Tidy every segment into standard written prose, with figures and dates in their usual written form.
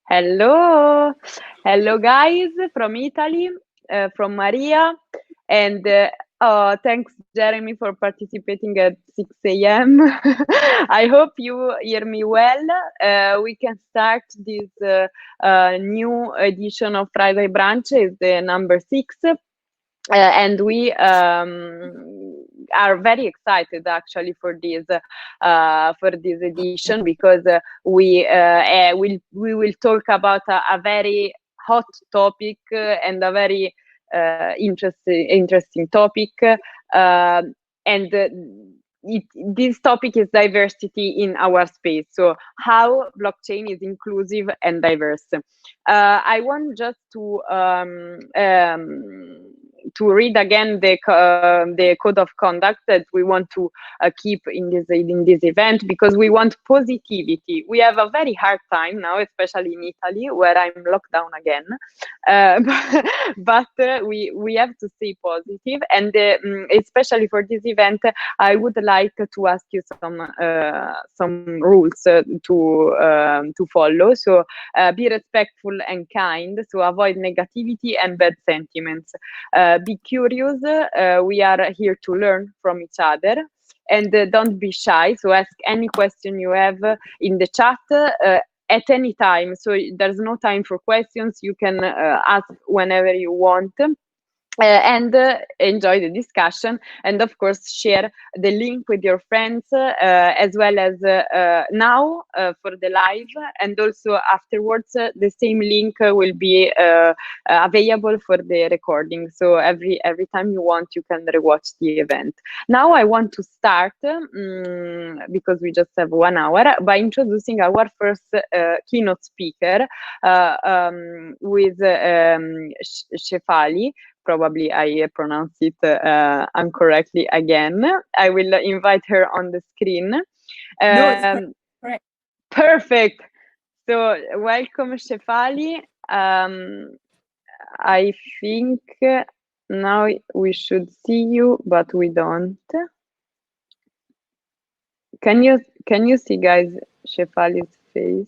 Hello, hello guys from Italy, from Maria, and thanks Jeremy for participating at 6 a.m. I hope you hear me well. We can start this new edition of FriDAI Brunch. It's the number 6. And we are very excited actually for this edition because we will talk about a very hot topic and a very interesting topic, and this topic is diversity in our space. So how blockchain is inclusive and diverse. I want just to read again the code of conduct that we want to keep in this event, because we want positivity. We have a very hard time now, especially in Italy, where I'm locked down again. But we have to stay positive, and especially for this event, I would like to ask you some rules to follow. So be respectful and kind. So avoid negativity and bad sentiments. Be curious. We are here to learn from each other, and don't be shy. So ask any question you have in the chat at any time. So there's no time for questions. You can ask whenever you want. And enjoy the discussion, and of course share the link with your friends, as well as now for the live, and also afterwards the same link will be available for the recording. So every time you want, you can rewatch the event. Now I want to start, because we just have 1 hour, by introducing our first keynote speaker, with Shefali. Probably I pronounced it incorrectly again. I will invite her on the screen. No, it's correct. Perfect. So welcome, Shefali. I think now we should see you, but we don't. Can you see, guys, Shefali's face?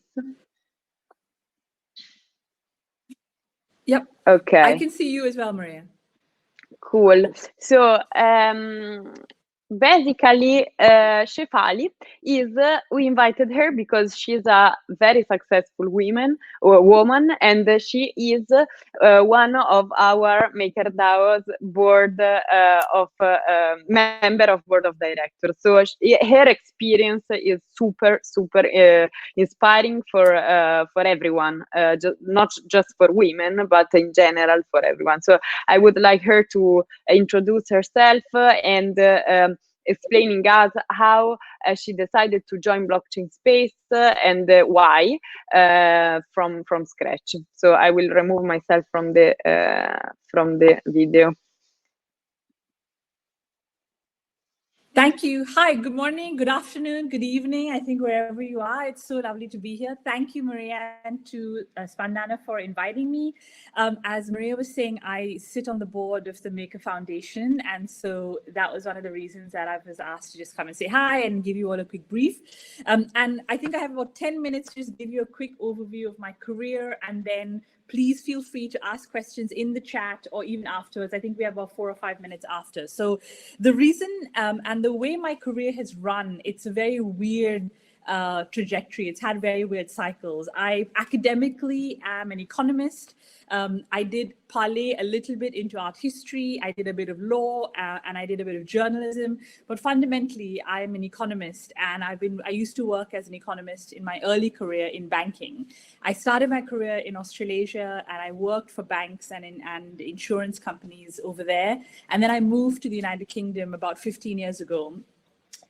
Yep. Okay. I can see you as well, Maria. Cool. So basically, Shefali is, we invited her because she's a very successful woman, and she is one of our MakerDAO's board of member of board of directors. So her experience is super inspiring for everyone, not just for women, but in general for everyone. So I would like her to introduce herself and explaining us how she decided to join blockchain space and why, from scratch. So I will remove myself from the video. Thank you. Hi, good morning, good afternoon, good evening. I think wherever you are, it's so lovely to be here. Thank you, Maria, and to Spandana for inviting me. As Maria was saying, I sit on the board of the Maker Foundation. And so that was one of the reasons that I was asked to just come and say hi and give you all a quick brief. And I think I have about 10 minutes to just give you a quick overview of my career, and then please feel free to ask questions in the chat or even afterwards. I think we have about 4 or 5 minutes after. So the reason and the way my career has run, it's a very weird trajectory. It's had very weird cycles. I academically am an economist. I did parlay a little bit into art history. I did a bit of law, and I did a bit of journalism. But fundamentally, I am an economist, and I used to work as an economist in my early career in banking. I started my career in Australasia, and I worked for banks and insurance companies over there. And then I moved to the United Kingdom about 15 years ago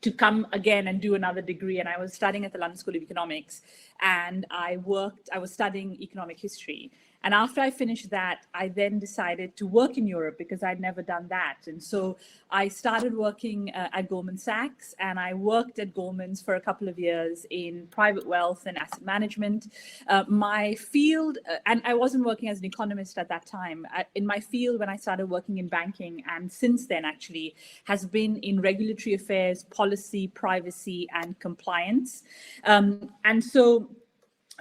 to come again and do another degree. And I was studying at the London School of Economics, and I was studying economic history. And after I finished that, I then decided to work in Europe because I'd never done that. And so I started working at Goldman Sachs, and I worked at Goldman's for a couple of years in private wealth and asset management. My field, and I wasn't working as an economist at that time, in my field when I started working in banking, and since then actually, has been in regulatory affairs, policy, privacy, and compliance. And so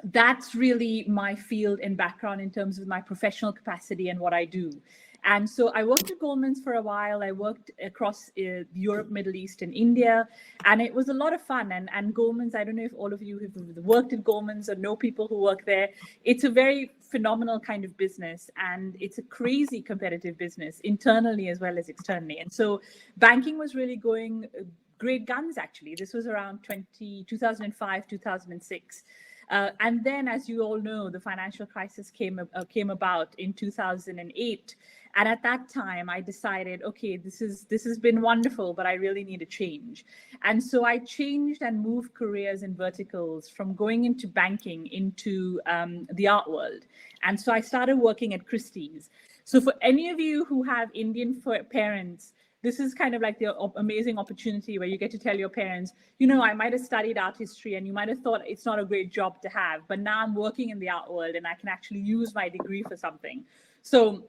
that's really my field and background in terms of my professional capacity and what I do. And so I worked at Goldman's for a while. I worked across Europe, Middle East, and India. And it was a lot of fun. And Goldman's, I don't know if all of you have worked at Goldman's or know people who work there. It's a very phenomenal kind of business. And it's a crazy competitive business, internally as well as externally. And so banking was really going great guns, actually. This was around 2005, 2006. And then, as you all know, the financial crisis came about in 2008. And at that time, I decided, okay, this has been wonderful, but I really need a change. And so I changed and moved careers and verticals from going into banking into the art world. And so I started working at Christie's. So for any of you who have Indian parents, this is kind of like the amazing opportunity where you get to tell your parents, you know, I might have studied art history and you might have thought it's not a great job to have, but now I'm working in the art world and I can actually use my degree for something. So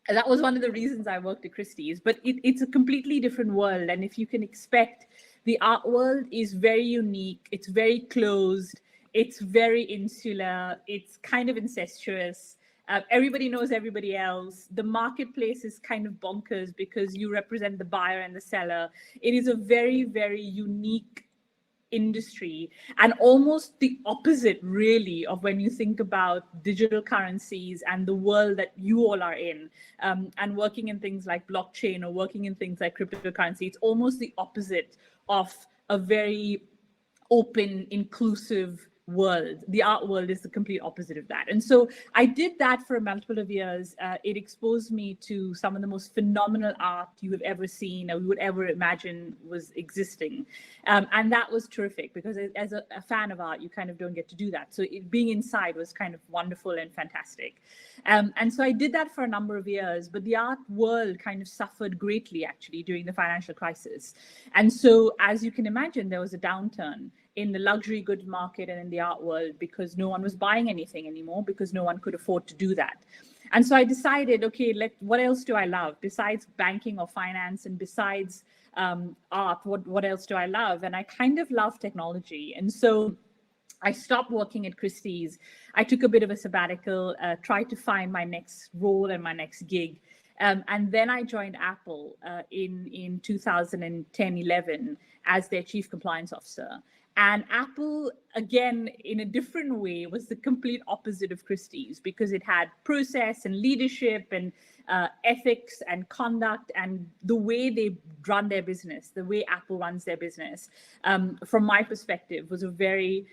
that was one of the reasons I worked at Christie's, but it's a completely different world. And if you can expect, the art world is very unique. It's very closed. It's very insular. It's kind of incestuous. Everybody knows everybody else. The marketplace is kind of bonkers because you represent the buyer and the seller. It is a very, very unique industry, and almost the opposite, really, of when you think about digital currencies and the world that you all are in, and working in things like blockchain or working in things like cryptocurrency. It's almost the opposite of a very open, inclusive world. The art world is the complete opposite of that. And so I did that for a multiple of years. It exposed me to some of the most phenomenal art you have ever seen or you would ever imagine was existing. And that was terrific because as a fan of art, you kind of don't get to do that. So being inside was kind of wonderful and fantastic. And so I did that for a number of years, but the art world kind of suffered greatly actually during the financial crisis. And so as you can imagine, there was a downturn in the luxury goods market and in the art world because no one was buying anything anymore because no one could afford to do that. And so I decided, okay, what else do I love besides banking or finance and besides art? What else do I love? And I kind of love technology. And so I stopped working at Christie's. I took a bit of a sabbatical, tried to find my next role and my next gig. And then I joined Apple in 2010-11 as their chief compliance officer. And Apple, again, in a different way, was the complete opposite of Christie's because it had process and leadership and ethics and conduct and the way they run their business, the way Apple runs their business, from my perspective, was a very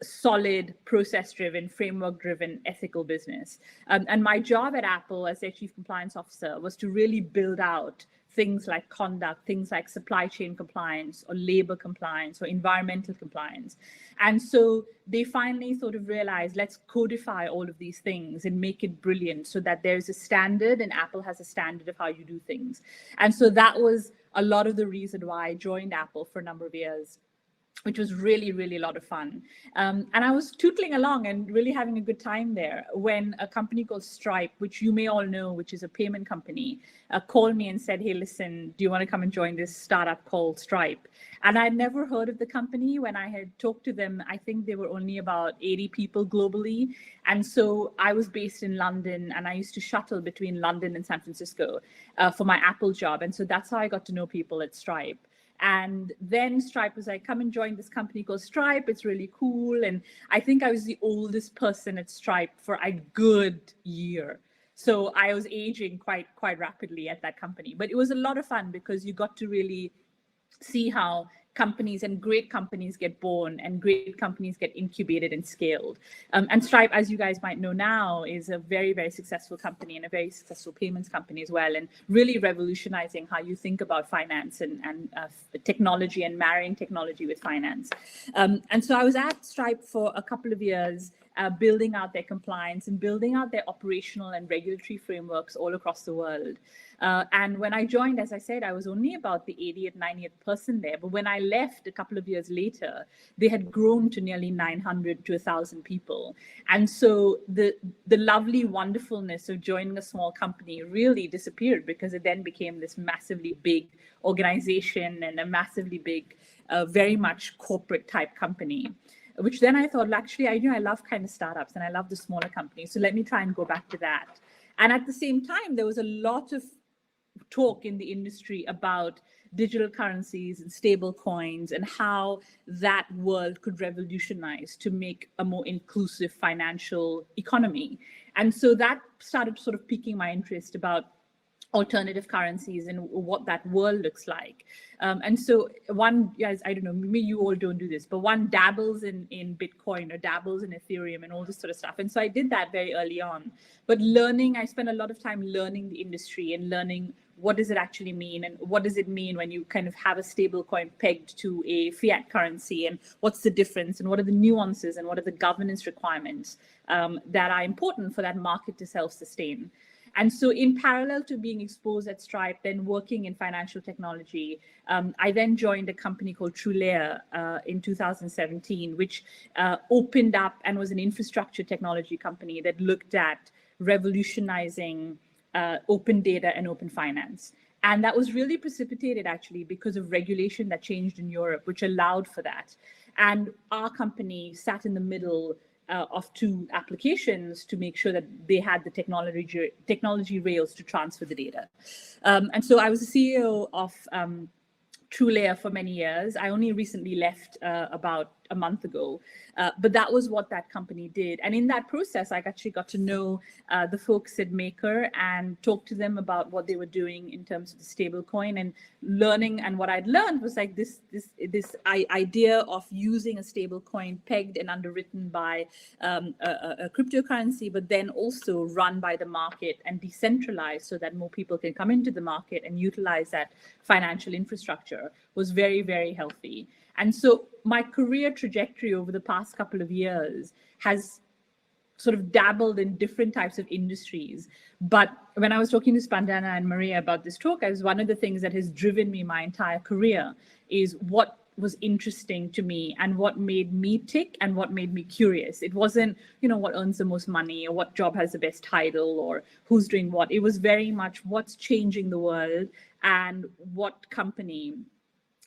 solid, process-driven, framework-driven, ethical business. And my job at Apple as their chief compliance officer was to really build out things like conduct, things like supply chain compliance or labor compliance or environmental compliance. And so they finally sort of realized, let's codify all of these things and make it brilliant so that there's a standard and Apple has a standard of how you do things. And so that was a lot of the reason why I joined Apple for a number of years, which was really, really a lot of fun. And I was tootling along and really having a good time there when a company called Stripe, which you may all know, which is a payment company, called me and said, hey, listen, do you want to come and join this startup called Stripe? And I'd never heard of the company. When I had talked to them, I think they were only about 80 people globally. And so I was based in London and I used to shuttle between London and San Francisco for my Apple job. And so that's how I got to know people at Stripe. And then Stripe was like, come and join this company called Stripe. It's really cool. And I think I was the oldest person at Stripe for a good year. So I was aging quite rapidly at that company. But it was a lot of fun because you got to really see how companies and great companies get born and great companies get incubated and scaled. And Stripe, as you guys might know now, is a very, very successful company and a very successful payments company as well, and really revolutionizing how you think about finance and technology and marrying technology with finance. And so I was at Stripe for a couple of years, building out their compliance and building out their operational and regulatory frameworks all across the world. And when I joined, as I said, I was only about the 80th, 90th person there. But when I left a couple of years later, they had grown to nearly 900 to 1,000 people. And so the lovely wonderfulness of joining a small company really disappeared because it then became this massively big organization and a massively big, very much corporate type company. which then I thought, well, actually, I love kind of startups and I love the smaller companies. So let me try and go back to that. And at the same time, there was a lot of talk in the industry about digital currencies and stable coins and how that world could revolutionize to make a more inclusive financial economy. And so that started sort of piquing my interest about alternative currencies and what that world looks like. And so one, guys, I don't know, maybe you all don't do this, but one dabbles in Bitcoin or dabbles in Ethereum and all this sort of stuff. And so I did that very early on. But I spent a lot of time learning the industry and learning what does it actually mean and what does it mean when you kind of have a stable coin pegged to a fiat currency, and what's the difference and what are the nuances and what are the governance requirements that are important for that market to self-sustain. And so in parallel to being exposed at Stripe, then working in financial technology, I then joined a company called TrueLayer in 2017, which opened up and was an infrastructure technology company that looked at revolutionizing open data and open finance. And that was really precipitated actually because of regulation that changed in Europe, which allowed for that. And our company sat in the middle of two applications to make sure that they had the technology rails to transfer the data. And so I was the CEO of TrueLayer for many years. I only recently left about a month ago, but that was what that company did. And in that process, I actually got to know the folks at Maker and talk to them about what they were doing in terms of the stable coin and learning. And what I'd learned was like this idea of using a stable coin pegged and underwritten by a cryptocurrency, but then also run by the market and decentralized so that more people can come into the market and utilize that financial infrastructure was very, very healthy. And so my career trajectory over the past couple of years has sort of dabbled in different types of industries. But when I was talking to Spandana and Maria about this talk, as one of the things that has driven me my entire career is what was interesting to me and what made me tick and what made me curious. It wasn't, what earns the most money or what job has the best title or who's doing what. It was very much what's changing the world and what company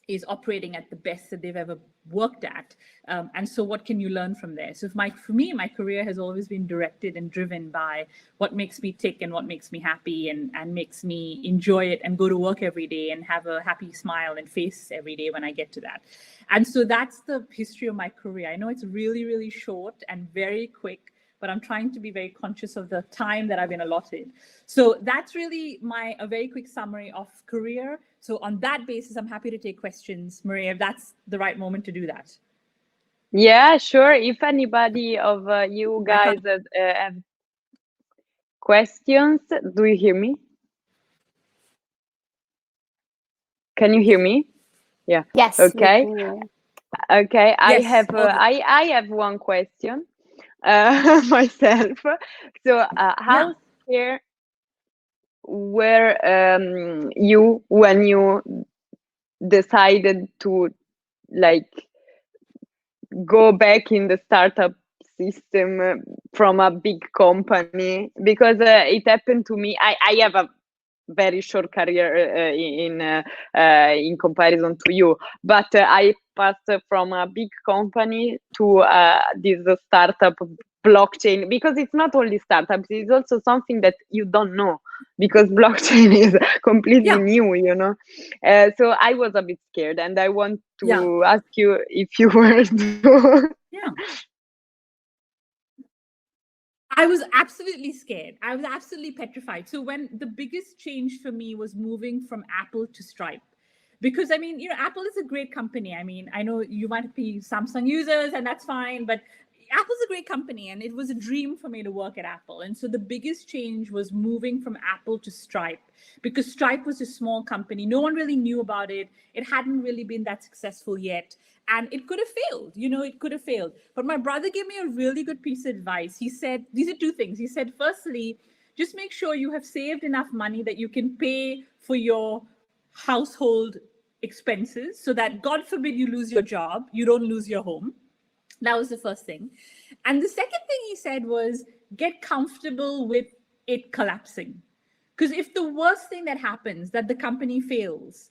is operating at the best that they've ever worked at. And so what can you learn from there? So for me, my career has always been directed and driven by what makes me tick and what makes me happy and makes me enjoy it and go to work every day and have a happy smile and face every day when I get to that. And so that's the history of my career. I know it's really, really short and very quick, but I'm trying to be very conscious of the time that I've been allotted. So that's really a very quick summary of career. So on that basis, I'm happy to take questions, Maria, if that's the right moment to do that. Yeah, sure. If anybody of you guys have questions, do you hear me? Can you hear me? Yeah. Yes. Okay. Okay. Yes. I have one question myself. So how scared were you when you decided to go back in the startup system from a big company? Because it happened to me. I have a very short career in comparison to you, but I passed from a big company to this startup blockchain, because it's not only startups, it's also something that you don't know, because blockchain is completely new, so I was a bit scared, and I want to ask you if you were I was absolutely scared. I was absolutely petrified. So when the biggest change for me was moving from Apple to Stripe, because Apple is a great company. I know you might be Samsung users and that's fine, but Apple's a great company and it was a dream for me to work at Apple. And so the biggest change was moving from Apple to Stripe, because Stripe was a small company. No one really knew about it. It hadn't really been that successful yet. And it could have failed, it could have failed. But my brother gave me a really good piece of advice. He said, these are two things. He said, firstly, just make sure you have saved enough money that you can pay for your household expenses so that God forbid you lose your job, you don't lose your home. That was the first thing. And the second thing he said was get comfortable with it collapsing. Because if the worst thing that happens, that the company fails,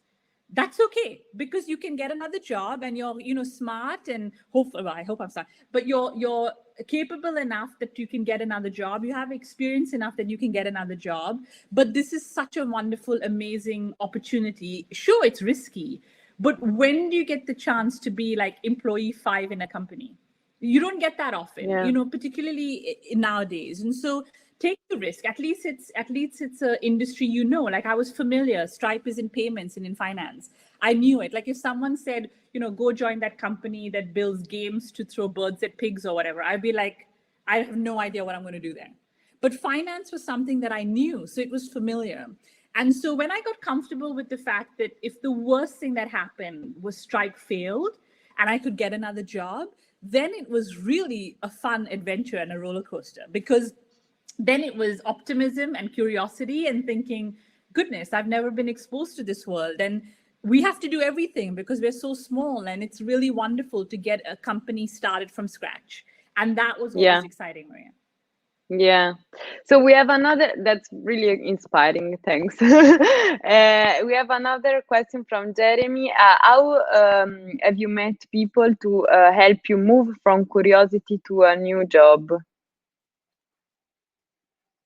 that's okay, because you can get another job and you're, smart, and hopefully, well, I hope I'm smart, but you're capable enough that you can get another job. You have experience enough that you can get another job. But this is such a wonderful, amazing opportunity. Sure, it's risky, but when do you get the chance to be like employee 5 in a company? You don't get that often, particularly nowadays. And so take the risk. At least it's an industry, like I was familiar. Stripe is in payments and in finance. I knew it. Like if someone said, go join that company that builds games to throw birds at pigs or whatever, I'd be like, I have no idea what I'm going to do there. But finance was something that I knew, so it was familiar. And so when I got comfortable with the fact that if the worst thing that happened was Stripe failed and I could get another job, then it was really a fun adventure and a roller coaster, because then it was optimism and curiosity and thinking, goodness, I've never been exposed to this world. And we have to do everything because we're so small, and it's really wonderful to get a company started from scratch. And that was what was exciting, Maria. Yeah. So we have another, that's really inspiring. Thanks. We have another question from Jeremy. How have you met people to help you move from curiosity to a new job?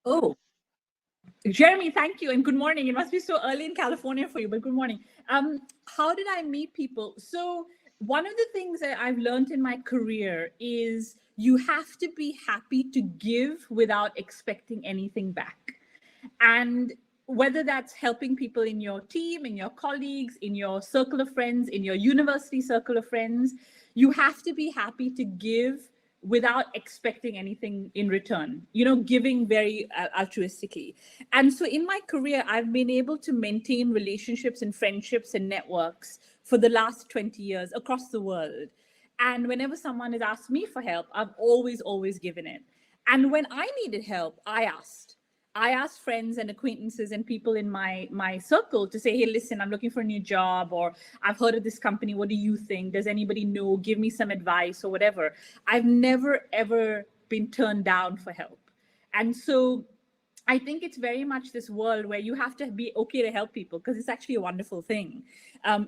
Oh, Jeremy, thank you. And good morning. It must be so early in California for you, but good morning. How did I meet people? So one of the things that I've learned in my career is you have to be happy to give without expecting anything back. And whether that's helping people in your team, in your colleagues, in your circle of friends, in your university circle of friends, you have to be happy to give without expecting anything in return, giving very altruistically. And so in my career, I've been able to maintain relationships and friendships and networks for the last 20 years across the world. And whenever someone has asked me for help, I've always given it. And when I needed help, I asked friends and acquaintances and people in my circle to say, hey, listen, I'm looking for a new job, or I've heard of this company. What do you think? Does anybody know? Give me some advice or whatever. I've never, ever been turned down for help. And so I think it's very much this world where you have to be okay to help people, because it's actually a wonderful thing.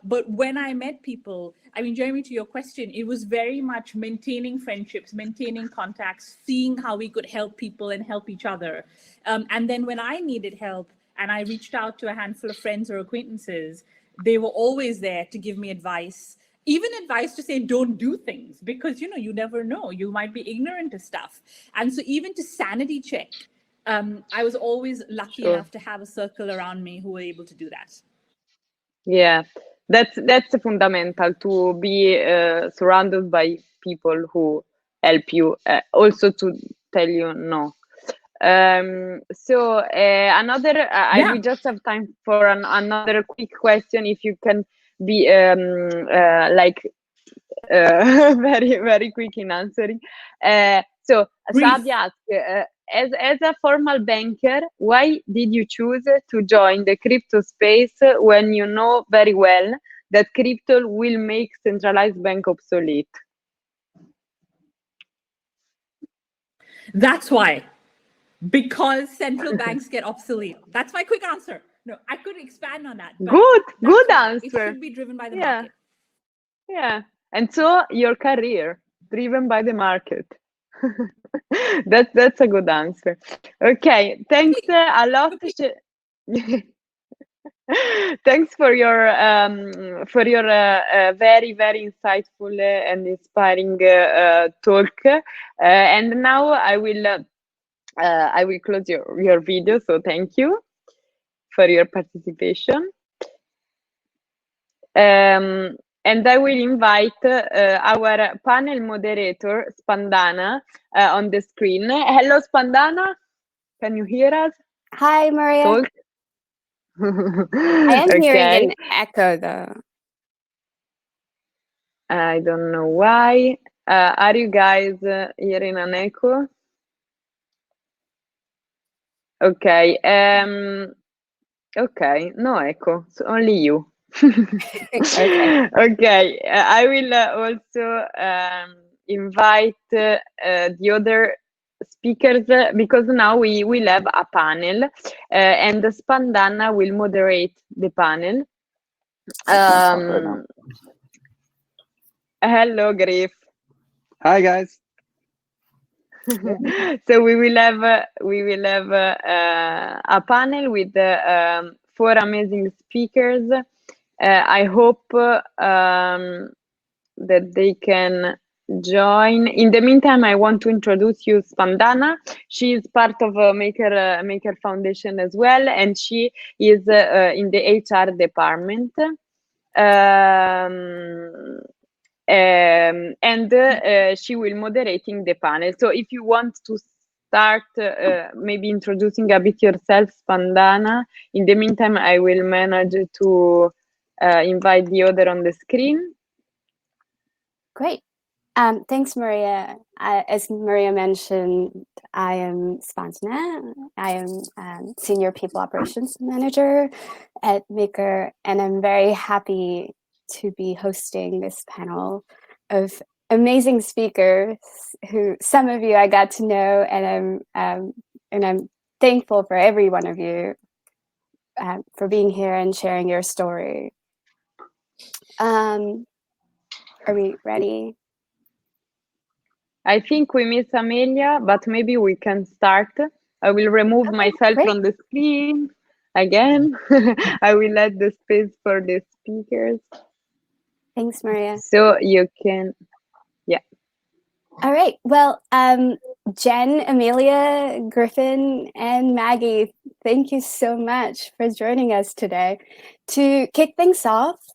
But when I met people, I mean, Jeremy, to your question, it was very much maintaining friendships, maintaining contacts, seeing how we could help people and help each other. And then when I needed help and I reached out to a handful of friends or acquaintances, they were always there to give me advice, even advice to say, don't do things, because, you never know, you might be ignorant of stuff. And so even to sanity check, I was always lucky enough to have a circle around me who were able to do that. Yeah, that's fundamental, to be surrounded by people who help you, also to tell you no. So another, we just have time for another quick question. If you can be very, very quick in answering. So Sadia asks, as a formal banker, why did you choose to join the crypto space when you know very well that crypto will make centralized bank obsolete? That's why. Because central banks get obsolete. That's my quick answer. No, I could expand on that. Good answer. It should be driven by the market. Yeah. And so your career, driven by the market. That's a good answer. Okay, thanks a lot. Thanks for your very, very insightful and inspiring talk. And now I will close your video. So thank you for your participation. And I will invite our panel moderator, Spandana, on the screen. Hello, Spandana. Can you hear us? Hi, Maria. Talk. I am hearing an echo, though. I don't know why. Are you guys hearing an echo? Okay. Okay, no echo. So only you. Okay. I will also invite the other speakers, because now we will have a panel, and Spandana will moderate the panel. Hello, Griff. Hi, guys. So we will have a panel with 4 amazing speakers. I hope that they can join. In the meantime, I want to introduce you Spandana. She is part of Maker Foundation as well, and she is in the HR department. She will moderating the panel. So if you want to start maybe introducing a bit yourself, Spandana. In the meantime, I will manage to invite the other on the screen. Great. Thanks, Maria. As Maria mentioned, I am Spandana. I am Senior People Operations Manager at Maker, and I'm very happy to be hosting this panel of amazing speakers who some of you I got to know, and I'm thankful for every one of you for being here and sharing your story. Are we ready? I think we miss Amelia, but maybe we can start. I will remove myself from the screen again. I will let the space for the speakers. Thanks, Maria. So you can, yeah. All right. Well, Jen, Amelia, Griffin, and Maggie, thank you so much for joining us today. To kick things off,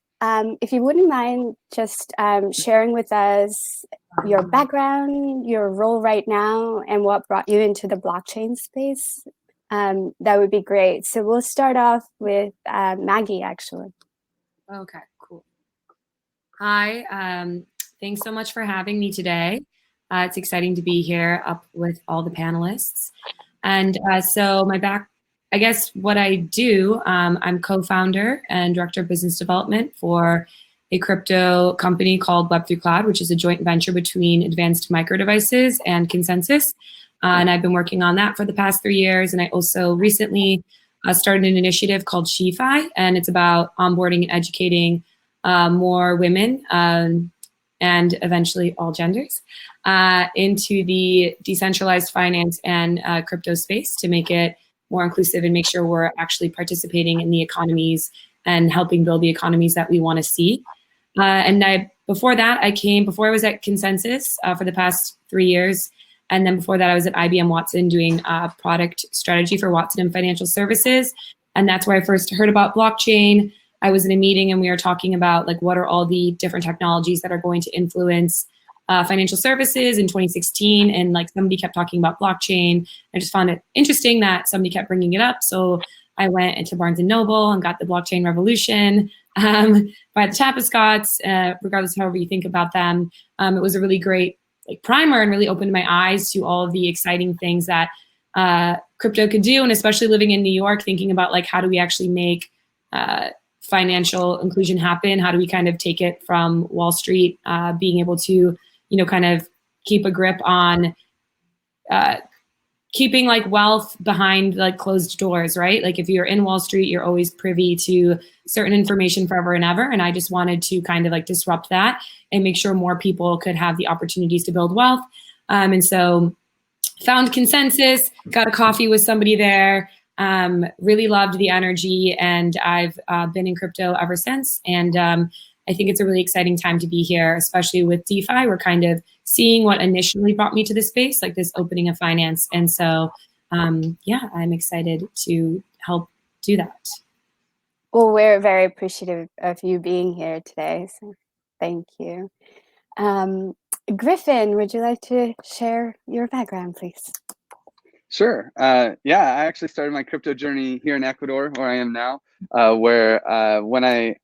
if you wouldn't mind just sharing with us your background, your role right now, and what brought you into the blockchain space, that would be great. So we'll start off with Maggie, actually. Okay, cool. Hi, thanks so much for having me today. It's exciting to be here up with all the panelists. And so I guess what I do, I'm co-founder and director of business development for a crypto company called Web3 Cloud, which is a joint venture between Advanced Micro Devices and Consensus. And I've been working on that for the past 3 years. And I also recently started an initiative called SheFi, and it's about onboarding and educating more women and eventually all genders into the decentralized finance and crypto space to make it more inclusive and make sure we're actually participating in the economies and helping build the economies that we want to see. Before I was at Consensus for the past 3 years. And then before that, I was at IBM Watson doing product strategy for Watson and Financial Services. And that's where I first heard about blockchain. I was in a meeting and we were talking about like what are all the different technologies that are going to influence financial services in 2016. And like somebody kept talking about blockchain. I just found it interesting that somebody kept bringing it up. So I went into Barnes & Noble and got the Blockchain Revolution by the Tapascots, regardless of however you think about them. It was a really great primer and really opened my eyes to all of the exciting things that crypto could do. And especially living in New York, thinking about like, how do we actually make financial inclusion happen? How do we kind of take it from Wall Street, being able to, kind of keep a grip on keeping like wealth behind like closed doors, right? Like if you're in Wall Street, you're always privy to certain information forever and ever. And I just wanted to kind of like disrupt that and make sure more people could have the opportunities to build wealth. And so found Consensus, got a coffee with somebody there, really loved the energy, and I've been in crypto ever since. And I think it's a really exciting time to be here, especially with DeFi. We're kind of seeing what initially brought me to the space, like this opening of finance. And so, yeah, I'm excited to help do that. Well, we're very appreciative of you being here today. So thank you. Griffin, would you like to share your background, please? Sure. Yeah, I actually started my crypto journey here in Ecuador, where I am now, where when I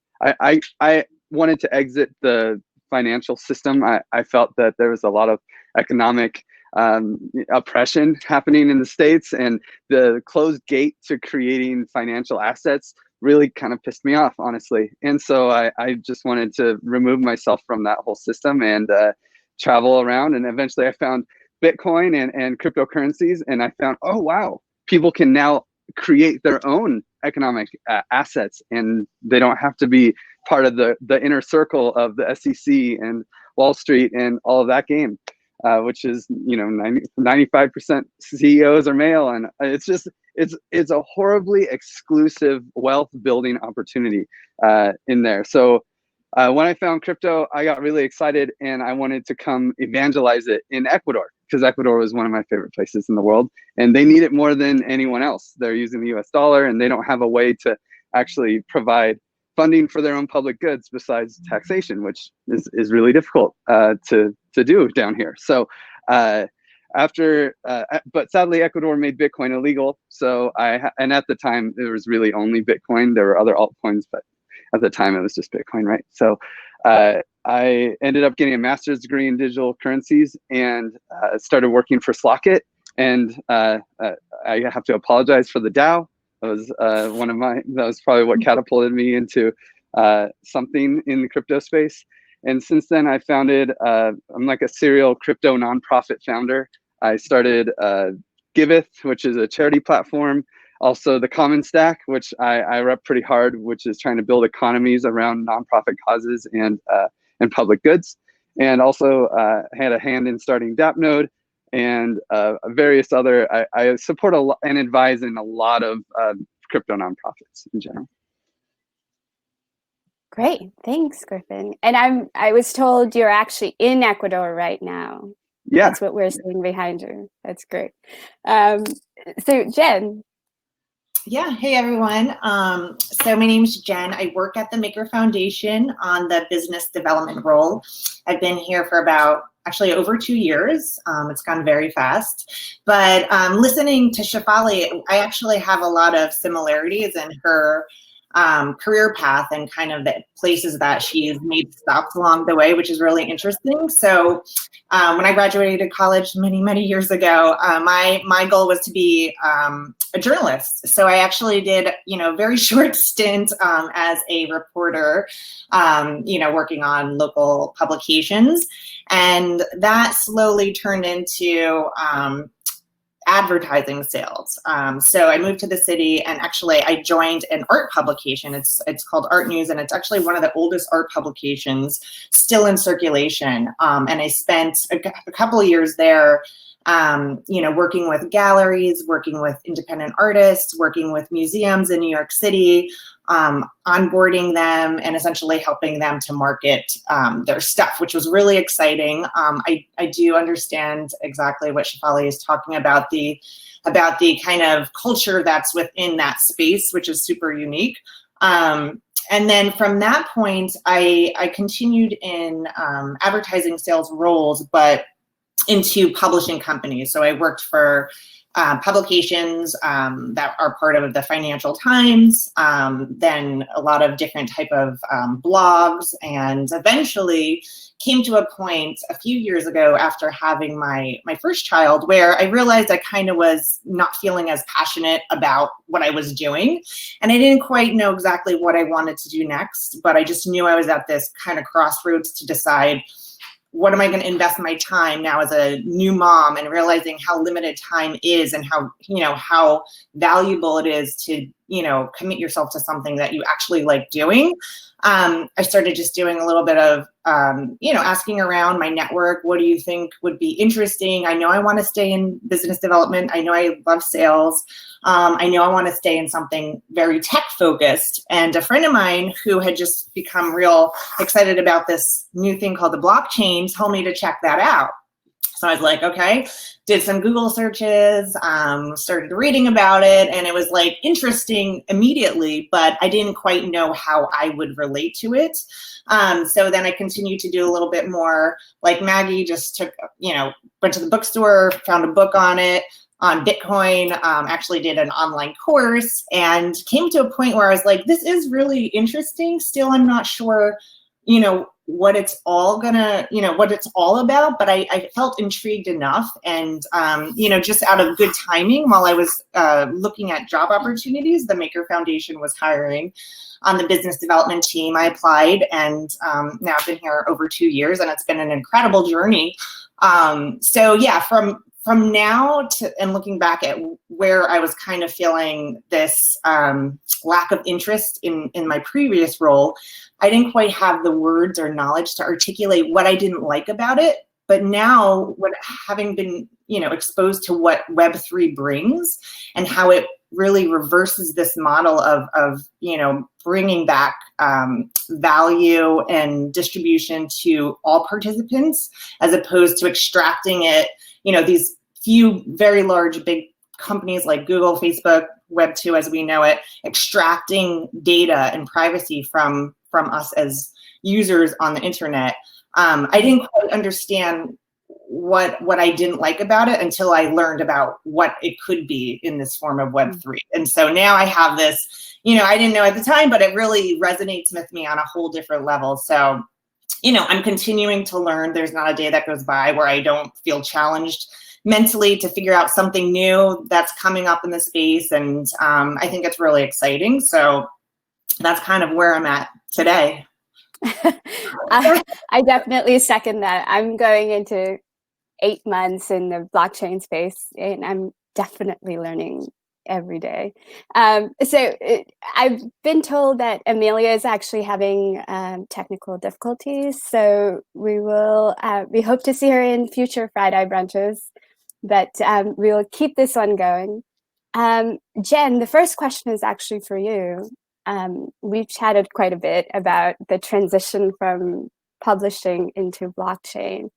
wanted to exit the financial system, I felt that there was a lot of economic oppression happening in the States, and the closed gate to creating financial assets really kind of pissed me off, honestly. And so I just wanted to remove myself from that whole system and travel around. And eventually I found Bitcoin and cryptocurrencies, and I found, oh, wow, people can now create their own economic assets, and they don't have to be part of the inner circle of the SEC and Wall Street and all of that game, which is, 95% CEOs are male, and it's a horribly exclusive wealth building opportunity in there. So when I found crypto, I got really excited, and I wanted to come evangelize it in Ecuador, because Ecuador was one of my favorite places in the world, and they need it more than anyone else. They're using the US dollar, and they don't have a way to actually provide funding for their own public goods besides taxation, which is really difficult to do down here. So but sadly, Ecuador made Bitcoin illegal. So and at the time, there was really only Bitcoin. There were other altcoins, but at the time, it was just Bitcoin, right? So I ended up getting a master's degree in digital currencies and started working for Slockit. And I have to apologize for the DAO. That was that was probably what catapulted me into something in the crypto space. And since then, I founded, I'm like a serial crypto nonprofit founder. I started Giveth, which is a charity platform. Also the Common Stack, which I rep pretty hard, which is trying to build economies around nonprofit causes and public goods. And also had a hand in starting DAppNode and various other, I support and advise in a lot of crypto nonprofits in general. Great, thanks, Griffin. And I was told you're actually in Ecuador right now. Yeah, that's what we're seeing behind you. That's great. So Jen. Yeah, hey everyone. So my name is Jen. I work at the Maker Foundation on the business development role. I've been here for about actually over 2 years. It's gone very fast. But listening to Shefali, I actually have a lot of similarities in her career path and kind of the places that she's made stops along the way, which is really interesting. So when I graduated college many years ago, my goal was to be a journalist. So I actually did, a very short stint as a reporter, working on local publications. And that slowly turned into advertising sales. So I moved to the city, and actually I joined an art publication. It's called Art News, and it's actually one of the oldest art publications still in circulation. And I spent a couple of years there, working with galleries, working with independent artists, working with museums in New York City, onboarding them and essentially helping them to market their stuff, which was really exciting. I do understand exactly what Shefali is talking about, the kind of culture that's within that space, which is super unique. And then from that point, I continued in advertising sales roles, but into publishing companies. So I worked for publications that are part of the Financial Times, then a lot of different type of blogs, and eventually came to a point a few years ago after having my first child where I realized I kind of was not feeling as passionate about what I was doing. And I didn't quite know exactly what I wanted to do next, but I just knew I was at this kind of crossroads to decide, what am I going to invest my time now as a new mom, and realizing how limited time is and how valuable it is to, commit yourself to something that you actually like doing. I started just doing a little bit of, asking around my network. What do you think would be interesting? I know I want to stay in business development. I know I love sales. I know I want to stay in something very tech focused. And a friend of mine who had just become real excited about this new thing called the blockchain told me to check that out. So I was like, okay, did some Google searches, started reading about it, and it was like interesting immediately, but I didn't quite know how I would relate to it. So then I continued to do a little bit more like Maggie, just took, went to the bookstore, found a book on it, on Bitcoin, actually did an online course, and came to a point where I was like, this is really interesting. Still, I'm not sure, what it's all what it's all about, but I felt intrigued enough. And, just out of good timing, while I was looking at job opportunities, the Maker Foundation was hiring on the business development team. I applied, and now I've been here over 2 years, and it's been an incredible journey. So yeah, from from now to, and looking back at where I was kind of feeling this lack of interest in my previous role, I didn't quite have the words or knowledge to articulate what I didn't like about it. But now, having been, exposed to what Web3 brings and how it really reverses this model of bringing back value and distribution to all participants, as opposed to extracting it, these few very large, big companies like Google, Facebook, Web2 as we know it, extracting data and privacy from us as users on the internet. I didn't quite understand what I didn't like about it until I learned about what it could be in this form of Web3. And so now I have this, I didn't know at the time, but it really resonates with me on a whole different level. So, I'm continuing to learn. There's not a day that goes by where I don't feel challenged mentally to figure out something new that's coming up in the space. And I think it's really exciting. So that's kind of where I'm at today. I definitely second that. I'm going into 8 months in the blockchain space, and I'm definitely learning every day. I've been told that Amelia is actually having technical difficulties, so we hope to see her in future FriDAI brunches, but we'll keep this one going. Jen, the first question is actually for you. We've chatted quite a bit about the transition from publishing into blockchain.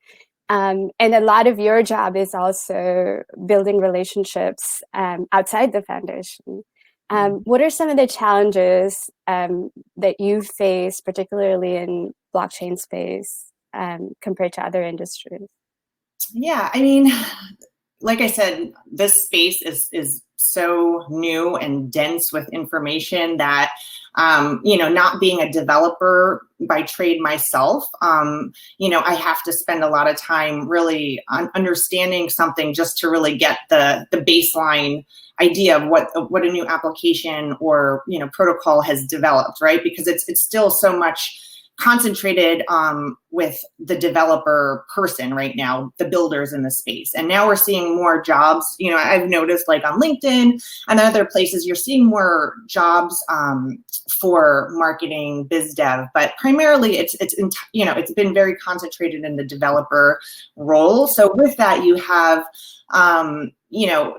And a lot of your job is also building relationships outside the foundation. What are some of the challenges that you face, particularly in blockchain space, compared to other industries? Yeah, I mean, like I said, this space is so new and dense with information that, not being a developer by trade myself, I have to spend a lot of time really understanding something just to really get the baseline idea of what a new application or, protocol has developed, right? Because it's still so much concentrated with the developer person right now, the builders in the space. And now we're seeing more jobs, I've noticed like on LinkedIn and other places, you're seeing more jobs for marketing, biz dev, but primarily it's been very concentrated in the developer role. So with that, you have,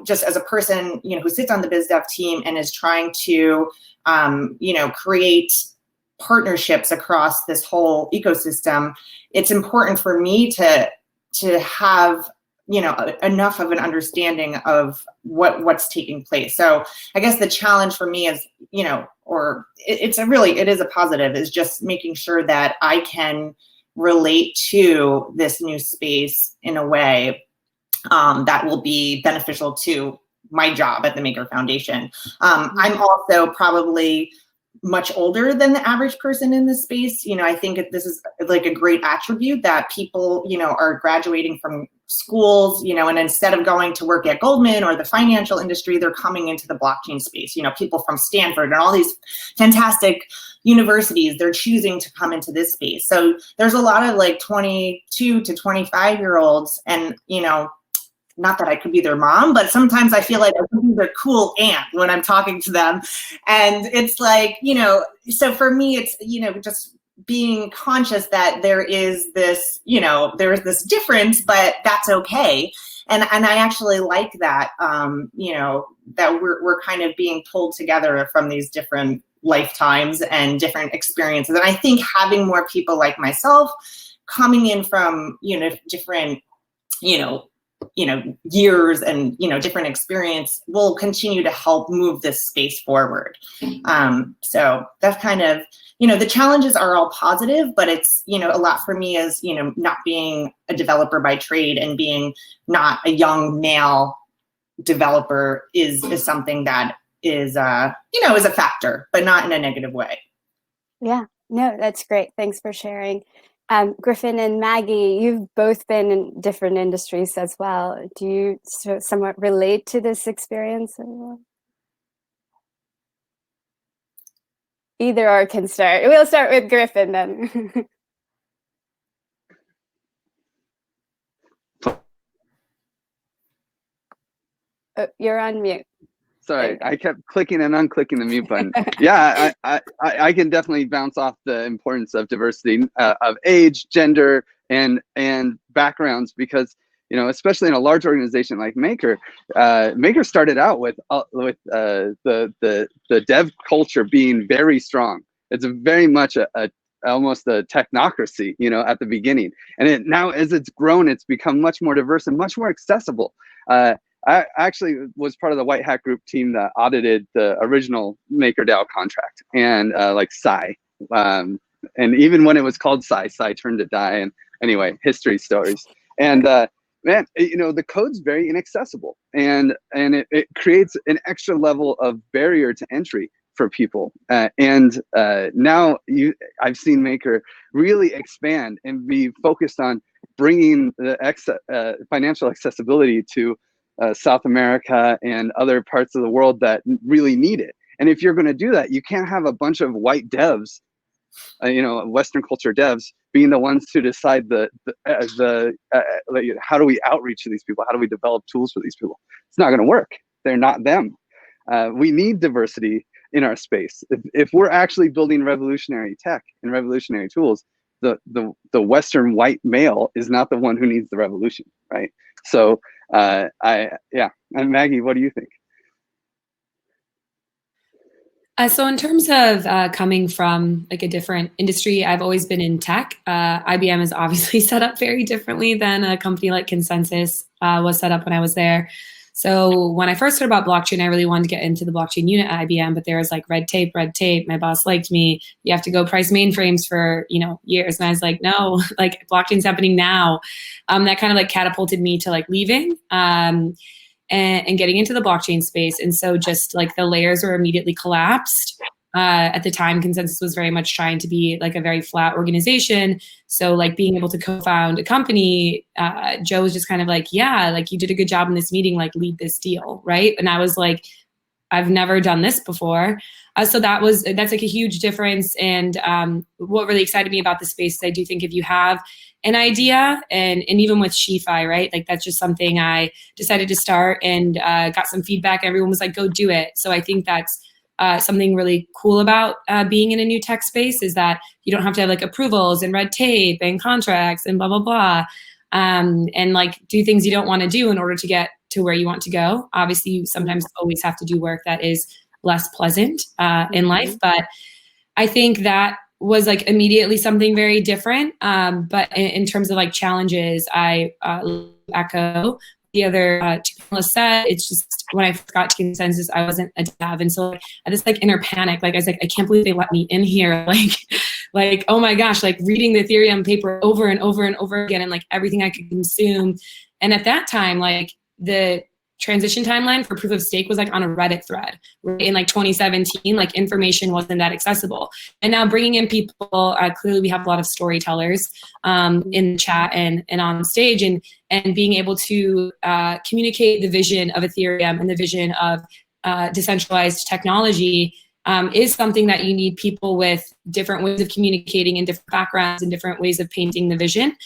just as a person, who sits on the biz dev team and is trying to, create partnerships across this whole ecosystem, it's important for me to have enough of an understanding of what's taking place. So I guess the challenge for me is, it is a positive, is just making sure that I can relate to this new space in a way that will be beneficial to my job at the Maker Foundation. I'm also probably much older than the average person in this space. I think this is like a great attribute that people, are graduating from schools, and instead of going to work at Goldman or the financial industry, they're coming into the blockchain space. People from Stanford and all these fantastic universities, they're choosing to come into this space. So there's a lot of like 22 to 25-year-olds, and, not that I could be their mom, but sometimes I feel like I'm their cool aunt when I'm talking to them. And it's like, so for me, it's, just being conscious that there is this, there is this difference, but that's okay. And I actually like that, that we're kind of being pulled together from these different lifetimes and different experiences. And I think having more people like myself coming in from, different, years and, different experience will continue to help move this space forward. So that's kind of, the challenges are all positive, but it's, a lot for me is, not being a developer by trade and being not a young male developer is something that is, is a factor, but not in a negative way. Yeah, no, that's great. Thanks for sharing. Griffin and Maggie, you've both been in different industries as well. Do you somewhat relate to this experience? Either or can start. We'll start with Griffin then. You're on mute. Sorry, I kept clicking and unclicking the mute button. Yeah, I can definitely bounce off the importance of diversity of age, gender, and backgrounds, because especially in a large organization like Maker, Maker started out with the dev culture being very strong. It's very much almost a technocracy, at the beginning, and now as it's grown, it's become much more diverse and much more accessible. I actually was part of the White Hat Group team that audited the original MakerDAO contract, and like Psy, and even when it was called Psy turned to die. And anyway, history stories. And man, the code's very inaccessible, and it creates an extra level of barrier to entry for people. And now I've seen Maker really expand and be focused on bringing the financial accessibility to South America and other parts of the world that really need it. And if you're going to do that, you can't have a bunch of white devs, Western culture devs, being the ones to decide how do we outreach to these people? How do we develop tools for these people? It's not going to work. They're not them. We need diversity in our space. If we're actually building revolutionary tech and revolutionary tools, the Western white male is not the one who needs the revolution, right? So and Maggie, what do you think? So in terms of coming from like a different industry, I've always been in tech. IBM is obviously set up very differently than a company like Consensus was set up when I was there. So when I first heard about blockchain, I really wanted to get into the blockchain unit at IBM, but there was like red tape. My boss liked me. You have to go price mainframes for, years. And I was like, no, like blockchain's happening now. That kind of like catapulted me to like leaving and getting into the blockchain space. And so just like the layers were immediately collapsed. At the time, Consensus was very much trying to be like a very flat organization. So like being able to co-found a company, Joe was just kind of like, yeah, like you did a good job in this meeting, like lead this deal, right? And I was like, I've never done this before. So that's like a huge difference. And what really excited me about the space is I do think if you have an idea, and even with SheFi, right? Like that's just something I decided to start and got some feedback. Everyone was like, go do it. So I think that's something really cool about being in a new tech space is that you don't have to have like approvals and red tape and contracts and blah, blah, blah. And like do things you don't want to do in order to get to where you want to go. Obviously, you sometimes always have to do work that is less pleasant in life. But I think that was like immediately something very different. But in terms of like challenges, I echo the other two panelists said. It's just when I first got to Consensus, I wasn't a dev. And so I had this like inner panic. Like I was like, I can't believe they let me in here. Like, oh my gosh, like reading the Ethereum paper over and over and over again and like everything I could consume. And at that time, like the transition timeline for proof of stake was like on a Reddit thread, right? In like 2017, like information wasn't that accessible. And now bringing in people, clearly we have a lot of storytellers in the chat and on stage, and being able to communicate the vision of Ethereum and the vision of decentralized technology is something that you need people with different ways of communicating and different backgrounds and different ways of painting the vision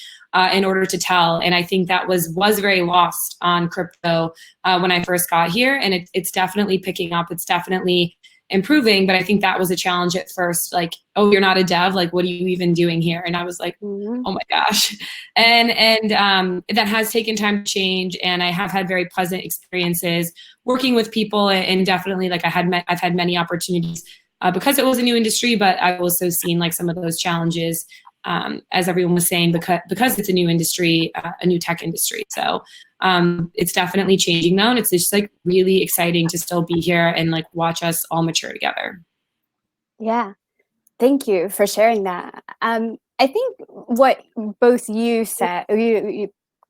in order to tell. And I think that was very lost on crypto when I first got here. And it's definitely picking up. It's definitely improving. But I think that was a challenge at first. Like, oh, you're not a dev. Like, what are you even doing here? And I was like, oh my gosh. And that has taken time to change. And I have had very pleasant experiences working with people. And definitely, like, I've had many opportunities because it was a new industry. But I've also seen like some of those challenges, as everyone was saying, because it's a new industry, a new tech industry. So it's definitely changing though. And it's just like really exciting to still be here and like watch us all mature together. Yeah, thank you for sharing that. I think what both you said,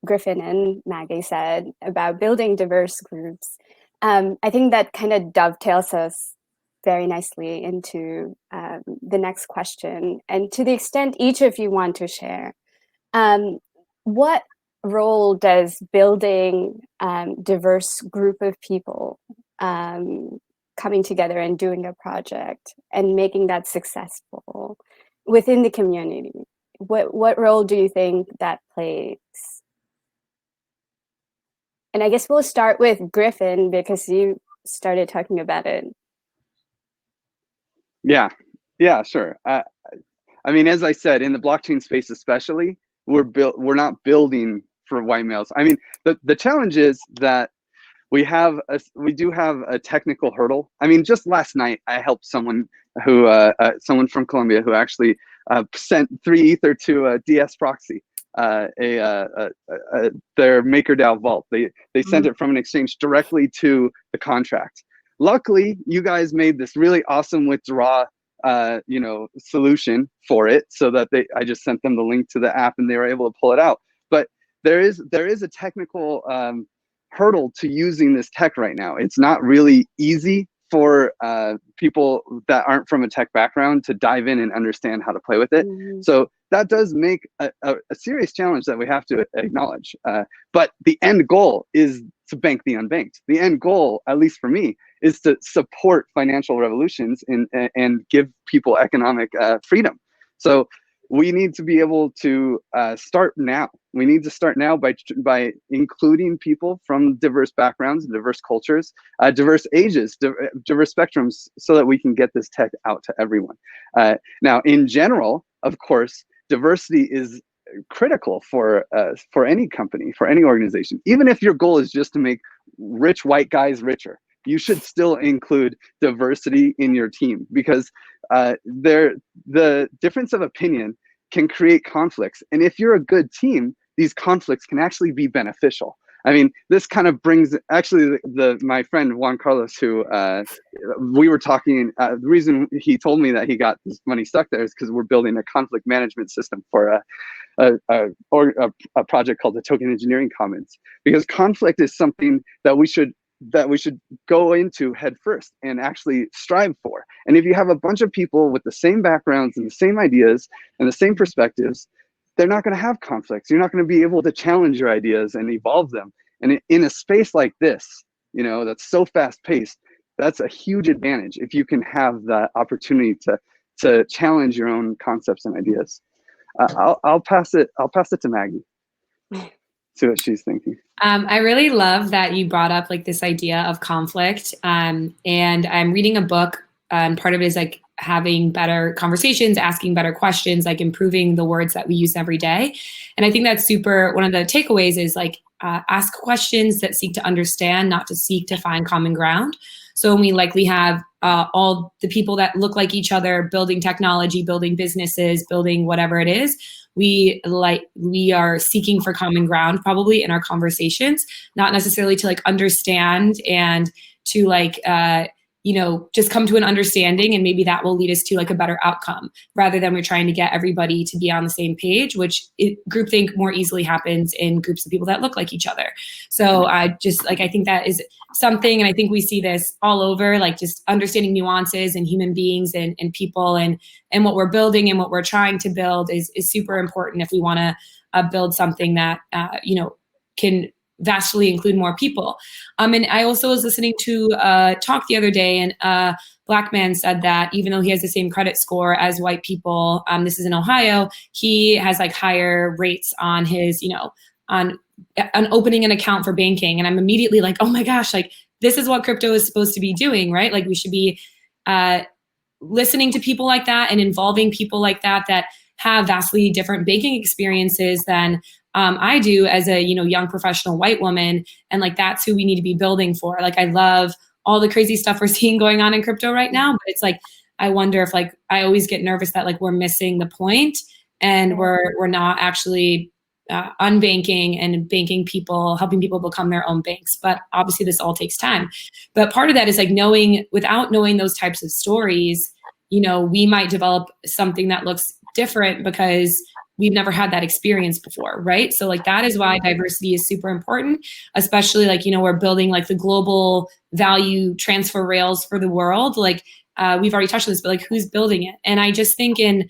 Griffin and Maggie said about building diverse groups, I think that kind of dovetails us very nicely into the next question. And to the extent each of you want to share, what role does building diverse group of people coming together and doing a project and making that successful within the community, what role do you think that plays? And I guess we'll start with Griffin because you started talking about it. Yeah, sure. I mean, as I said, in the blockchain space especially, we're not building for white males. I mean, the challenge is that we do have a technical hurdle. I mean, just last night I helped someone someone from Colombia who actually sent 3 Ether to DS Proxy, their MakerDAO vault. They sent it from an exchange directly to the contract. Luckily, you guys made this really awesome withdraw solution for it, so that I just sent them the link to the app and they were able to pull it out. But there is a technical hurdle to using this tech right now. It's not really easy for people that aren't from a tech background to dive in and understand how to play with it. So that does make a serious challenge that we have to acknowledge. But the end goal is to bank the unbanked. The end goal, at least for me, is to support financial revolutions and give people economic freedom. So we need to be able to start now. We need to start now by including people from diverse backgrounds, diverse cultures, diverse ages, diverse spectrums, so that we can get this tech out to everyone. Now, in general, of course, diversity is critical for any company, for any organization. Even if your goal is just to make rich white guys richer, you should still include diversity in your team, because the difference of opinion can create conflicts. And if you're a good team, these conflicts can actually be beneficial. I mean, this kind of brings, actually, my friend Juan Carlos, who we were talking, the reason he told me that he got this money stuck there is because we're building a conflict management system for a project called the Token Engineering Commons, because conflict is something that we should go into head first and actually strive for. And if you have a bunch of people with the same backgrounds and the same ideas and the same perspectives, they're not going to have conflicts. You're not going to be able to challenge your ideas and evolve them. And in a space like this, that's so fast paced, that's a huge advantage if you can have the opportunity to challenge your own concepts and ideas. I'll pass it to Maggie. See what she's thinking. I really love that you brought up like this idea of conflict. And I'm reading a book, and part of it is like having better conversations, asking better questions, like improving the words that we use every day. And I think that's one of the takeaways is like ask questions that seek to understand, not to seek to find common ground. So when we have all the people that look like each other, building technology, building businesses, building whatever it is, we are seeking for common ground probably in our conversations, not necessarily to like understand and to just come to an understanding, and maybe that will lead us to like a better outcome, rather than we're trying to get everybody to be on the same page, which groupthink more easily happens in groups of people that look like each other. So I think that is something, and I think we see this all over, like just understanding nuances and human beings and people and what we're building and what we're trying to build is super important if we want to build something that can vastly include more people. And I also was listening to a talk the other day, and a Black man said that even though he has the same credit score as white people, this is in Ohio, he has like higher rates on his, on opening an account for banking. And I'm immediately like, oh my gosh, like this is what crypto is supposed to be doing, right? Like we should be listening to people like that and involving people like that have vastly different banking experiences than I do as a young professional white woman, and like that's who we need to be building for. Like I love all the crazy stuff we're seeing going on in crypto right now, but it's like I wonder if like I always get nervous that like we're missing the point and we're not actually unbanking and banking people, helping people become their own banks. But obviously this all takes time. But part of that is like without knowing those types of stories, we might develop something that looks different because we've never had that experience before, right? So like that is why diversity is super important, especially like, we're building like the global value transfer rails for the world. Like we've already touched on this, but like who's building it? And I just think in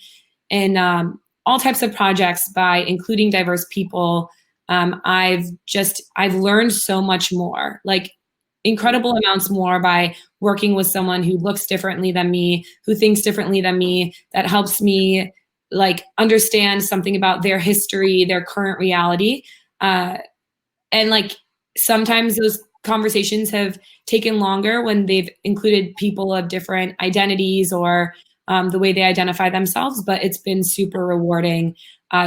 all types of projects, by including diverse people, I've learned so much more, like incredible amounts more by working with someone who looks differently than me, who thinks differently than me, that helps me like understand something about their history, their current reality. And like sometimes those conversations have taken longer when they've included people of different identities or the way they identify themselves, but it's been super rewarding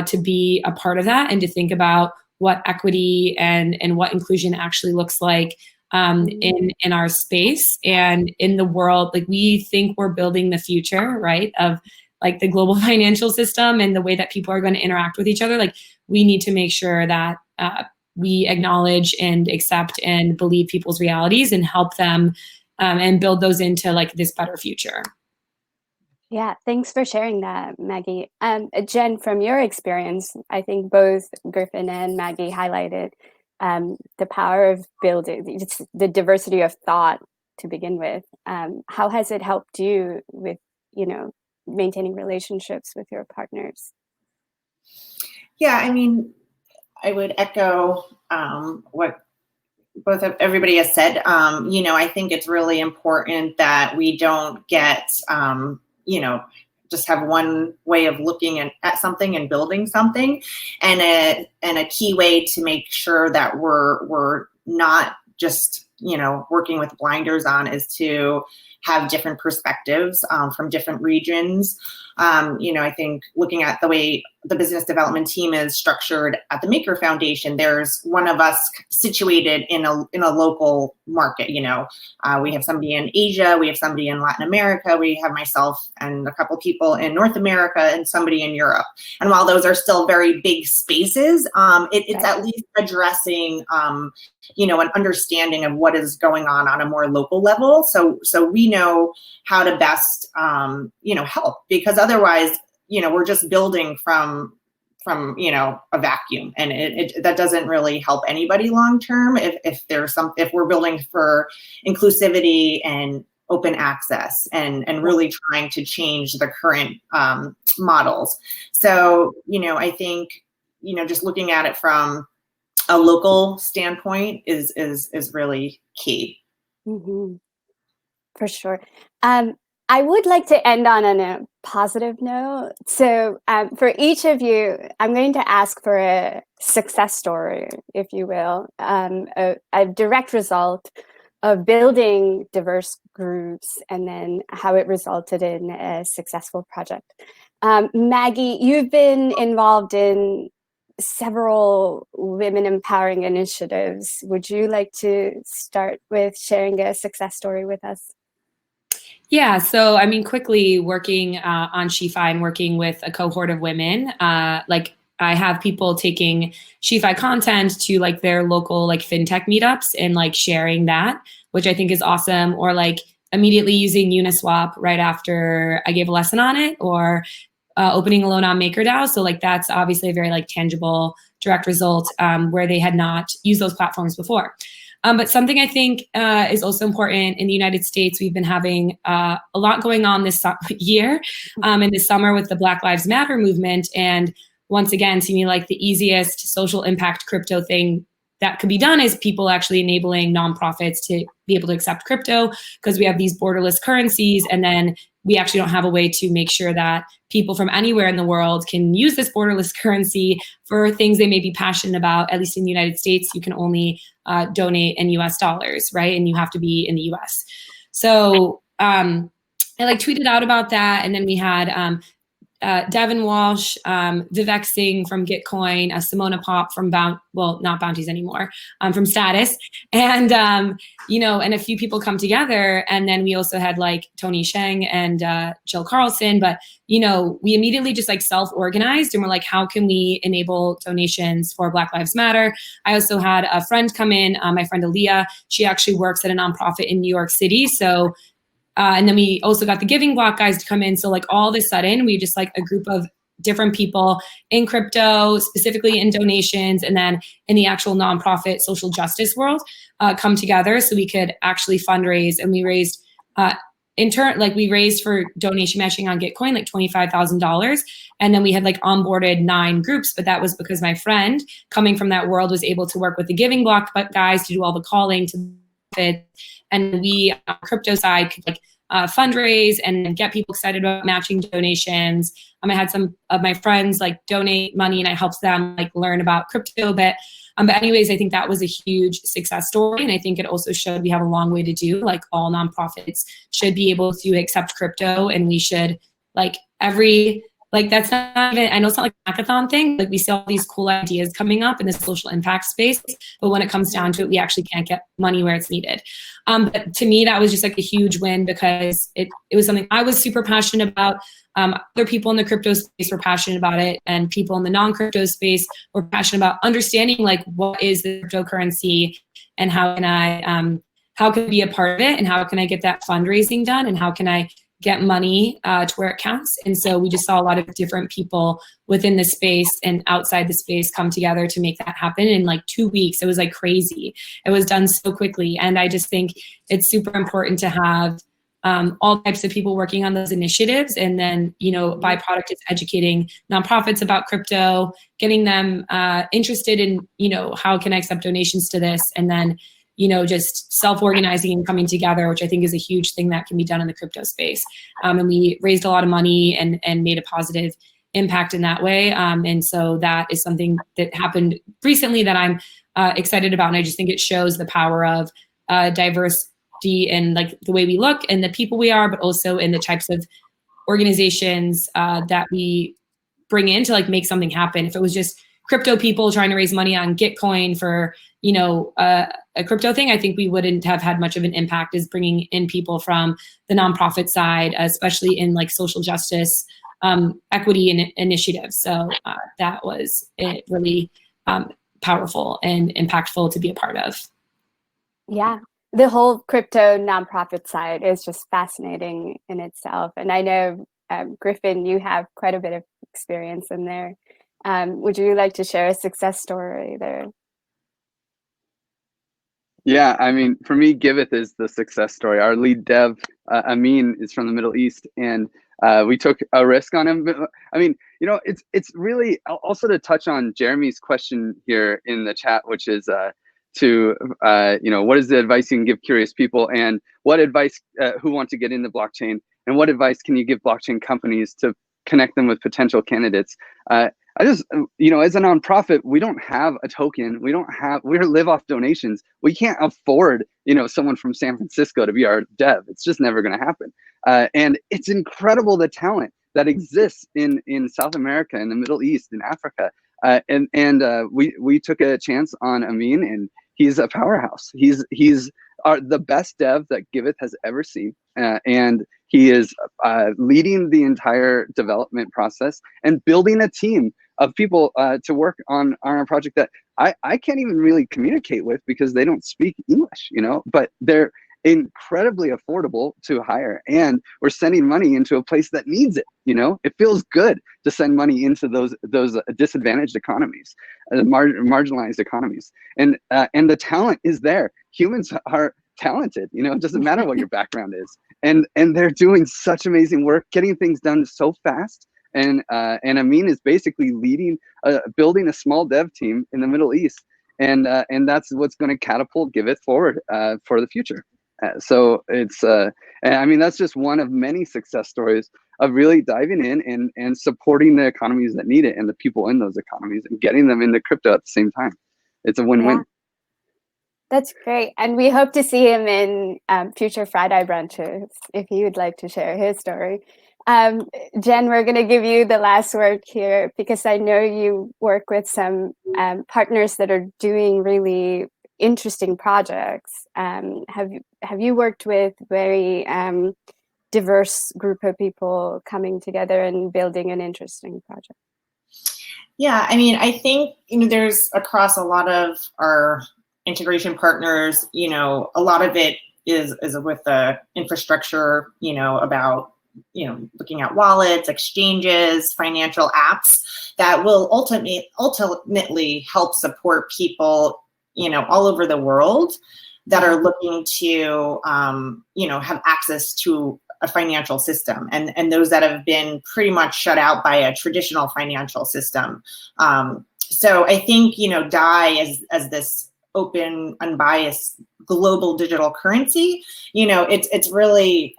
to be a part of that and to think about what equity and what inclusion actually looks like in our space and in the world. Like, we think we're building the future, right, of like the global financial system and the way that people are going to interact with each other. Like, we need to make sure that we acknowledge and accept and believe people's realities and help them and build those into like this better future. Yeah, thanks for sharing that, Maggie. Jen, from your experience, I think both Griffin and Maggie highlighted the power of building the diversity of thought to begin with. How has it helped you with, maintaining relationships with your partners? Yeah, I mean, I would echo what everybody has said. I think it's really important that we don't get, just have one way of looking at something and building something, and a key way to make sure that we're not just working with blinders on is to have different perspectives from different regions. I think looking at the way the business development team is structured at the Maker Foundation, there's one of us situated in a local market. We have somebody in Asia, we have somebody in Latin America, we have myself and a couple people in North America and somebody in Europe. And while those are still very big spaces, it's at least addressing an understanding of what is going on a more local level. So we know how to best help, because otherwise we're just building from a vacuum, and that doesn't really help anybody long term. If we're building for inclusivity and open access and really trying to change the current models. So I think just looking at it from a local standpoint is really key. Mm-hmm. For sure. I would like to end on a positive note. So for each of you, I'm going to ask for a success story, if you will, a direct result of building diverse groups and then how it resulted in a successful project. Maggie, you've been involved in several women empowering initiatives. Would you like to start with sharing a success story with us? Yeah, so I mean, quickly working on SheFi and working with a cohort of women, like I have people taking SheFi content to like their local like fintech meetups and like sharing that, which I think is awesome. Or like immediately using Uniswap right after I gave a lesson on it, or opening a loan on MakerDAO. So like that's obviously a very like tangible direct result where they had not used those platforms before. But something I think is also important in the United States, we've been having a lot going on this year and this summer with the Black Lives Matter movement. And once again, to me, like the easiest social impact crypto thing that could be done is people actually enabling nonprofits to be able to accept crypto, because we have these borderless currencies, and then we actually don't have a way to make sure that people from anywhere in the world can use this borderless currency for things they may be passionate about. At least in the United States, you can only donate in US dollars, right? And you have to be in the US. So I like tweeted out about that. And then we had Devin Walsh, Vivek Singh from Gitcoin, Simona Pop from not Bounties anymore, from Status, and and a few people come together. And then we also had like Tony Sheng and Jill Carlson. But we immediately just like self-organized and we're like, how can we enable donations for Black Lives Matter? I also had a friend come in, my friend Aaliyah. She actually works at a nonprofit in New York City. So and then we also got the Giving Block guys to come in. So like all of a sudden, we just like a group of different people in crypto, specifically in donations, and then in the actual nonprofit social justice world come together so we could actually fundraise. And we raised, we raised for donation matching on Gitcoin, like $25,000. And then we had like onboarded 9 groups, but that was because my friend coming from that world was able to work with the Giving Block guys to do all the calling to it. And we, on the crypto side, could like fundraise and get people excited about matching donations. I had some of my friends like donate money, and I helped them like learn about crypto a bit. But anyways, I think that was a huge success story. And I think it also showed we have a long way to do. Like all nonprofits should be able to accept crypto, and we should that's not even, I know it's not like a hackathon thing, like we see all these cool ideas coming up in the social impact space, but when it comes down to it, we actually can't get money where it's needed. But to me, that was just like a huge win because it was something I was super passionate about. Other people in the crypto space were passionate about it, and people in the non-crypto space were passionate about understanding like what is the cryptocurrency and how can I be a part of it, and how can I get that fundraising done, and how can I get money to where it counts. And so we just saw a lot of different people within the space and outside the space come together to make that happen in like 2 weeks. It was like crazy. It was done so quickly. And I just think it's super important to have all types of people working on those initiatives. And then, byproduct is educating nonprofits about crypto, getting them interested in, how can I accept donations to this? And then, just self-organizing and coming together, which I think is a huge thing that can be done in the crypto space. And we raised a lot of money and made a positive impact in that way. And so that is something that happened recently that I'm excited about. And I just think it shows the power of diversity and like the way we look and the people we are, but also in the types of organizations that we bring in to like make something happen. If it was just crypto people trying to raise money on Gitcoin for, a crypto thing, I think we wouldn't have had much of an impact as bringing in people from the nonprofit side, especially in like social justice, equity and initiatives. So that was really powerful and impactful to be a part of. Yeah, the whole crypto nonprofit side is just fascinating in itself. And I know, Griffin, you have quite a bit of experience in there. Would you like to share a success story there? Yeah, I mean, for me, Giveth is the success story. Our lead dev, Amin, is from the Middle East, and we took a risk on him. But, I mean, it's really also to touch on Jeremy's question here in the chat, which is what is the advice you can give curious people, and what advice who want to get into blockchain, and what advice can you give blockchain companies to connect them with potential candidates? I just, as a nonprofit, we don't have a token. We live off donations. We can't afford, someone from San Francisco to be our dev. It's just never going to happen. And it's incredible the talent that exists in South America, in the Middle East, in Africa. We took a chance on Amin, and he's a powerhouse. He's the best dev that Giveth has ever seen. And he is leading the entire development process and building a team of people to work on our project that I can't even really communicate with because they don't speak English, but they're incredibly affordable to hire, and we're sending money into a place that needs it. It feels good to send money into those disadvantaged economies, marginalized economies, and the talent is there. Humans are talented. It doesn't matter what your background is, and they're doing such amazing work, getting things done so fast. And Amin is basically leading, building a small dev team in the Middle East, and that's what's going to catapult Giveth forward for the future. So it's, I mean, that's just one of many success stories of really diving in and supporting the economies that need it and the people in those economies and getting them into crypto at the same time. It's a win-win. Yeah. That's great. And we hope to see him in future FriDAI Brunches if he would like to share his story. Jen, we're going to give you the last word here because I know you work with some partners that are doing really interesting projects. Have you worked with very diverse group of people coming together and building an interesting project? Yeah, I mean, I think there's across a lot of our integration partners, a lot of it is with the infrastructure, about looking at wallets, exchanges, financial apps that will ultimately help support people, all over the world that are looking to, have access to a financial system, and those that have been pretty much shut out by a traditional financial system. So I think, DAI as this open, unbiased global digital currency, it's really,